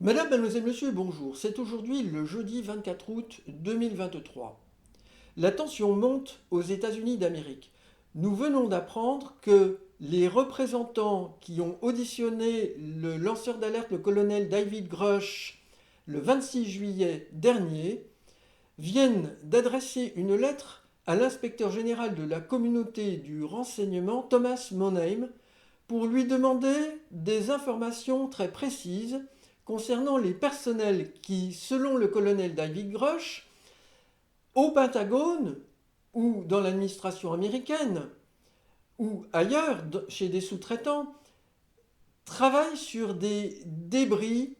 Madame, mademoiselle, monsieur, bonjour. C'est aujourd'hui le jeudi 24 août 2023. La tension monte aux États-Unis d'Amérique. Nous venons d'apprendre que les représentants qui ont auditionné le lanceur d'alerte, le colonel David Grush, le 26 juillet dernier, viennent d'adresser une lettre à l'inspecteur général de la communauté du renseignement, Thomas Monheim, pour lui demander des informations très précises concernant les personnels qui, selon le colonel David Grush, au Pentagone ou dans l'administration américaine ou ailleurs, chez des sous-traitants, travaillent sur des débris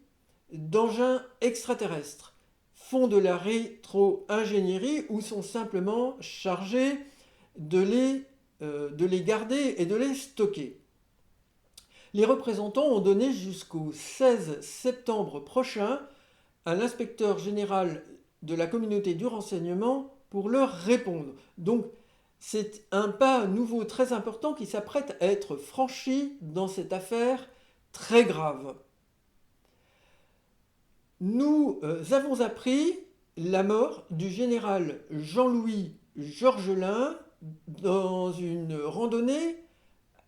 d'engins extraterrestres, font de la rétro-ingénierie ou sont simplement chargés de les garder et de les stocker. Les représentants ont donné jusqu'au 16 septembre prochain à l'inspecteur général de la communauté du renseignement pour leur répondre. Donc, c'est un pas nouveau très important qui s'apprête à être franchi dans cette affaire très grave. Nous avons appris la mort du général Jean-Louis Georgelin dans une randonnée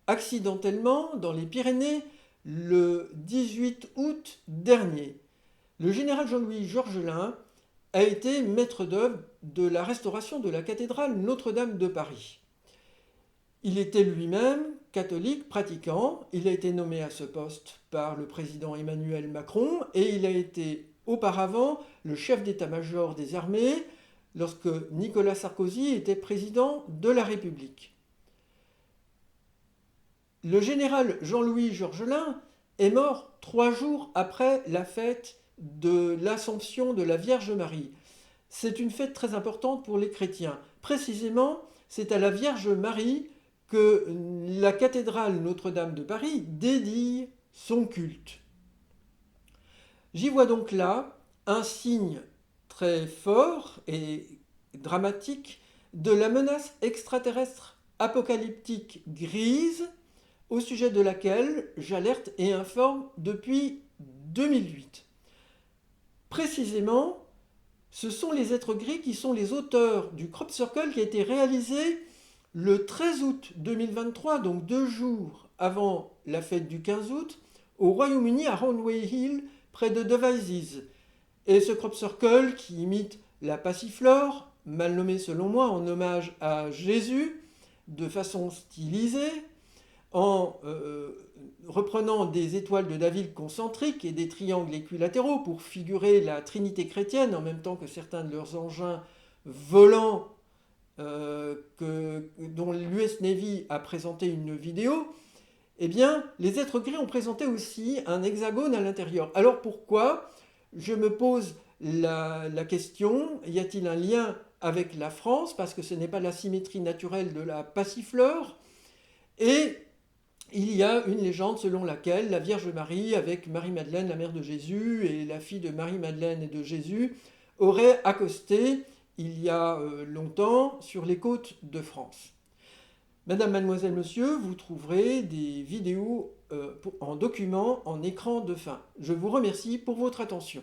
accidentellement dans les Pyrénées le 18 août dernier. Le général Jean-Louis Georgelin a été maître d'œuvre de la restauration de la cathédrale Notre-Dame de Paris. Il était lui-même catholique pratiquant, il a été nommé à ce poste par le président Emmanuel Macron et il a été auparavant le chef d'état-major des armées lorsque Nicolas Sarkozy était président de la République. Le général Jean-Louis Georgelin est mort 3 jours après la fête de l'Assomption de la Vierge Marie. C'est une fête très importante pour les chrétiens. Précisément, c'est à la Vierge Marie que la cathédrale Notre-Dame de Paris dédie son culte. J'y vois donc là un signe très fort et dramatique de la menace extraterrestre apocalyptique grise au sujet de laquelle j'alerte et informe depuis 2008. Précisément, ce sont les êtres gris qui sont les auteurs du crop circle qui a été réalisé le 13 août 2023, donc 2 jours avant la fête du 15 août, au Royaume-Uni, à Roundway Hill, près de Devizes. Et ce crop circle qui imite la passiflore, mal nommée selon moi en hommage à Jésus, de façon stylisée, en reprenant des étoiles de David concentriques et des triangles équilatéraux pour figurer la Trinité chrétienne, en même temps que certains de leurs engins volants dont l'US Navy a présenté une vidéo, eh bien, les êtres gris ont présenté aussi un hexagone à l'intérieur. Alors pourquoi? Je me pose la question, y a-t-il un lien avec la France? Parce que ce n'est pas la symétrie naturelle de la passiflore. Et il y a une légende selon laquelle la Vierge Marie, avec Marie-Madeleine, la mère de Jésus, et la fille de Marie-Madeleine et de Jésus, aurait accosté il y a longtemps sur les côtes de France. Madame, mademoiselle, monsieur, vous trouverez des vidéos en document en écran de fin. Je vous remercie pour votre attention.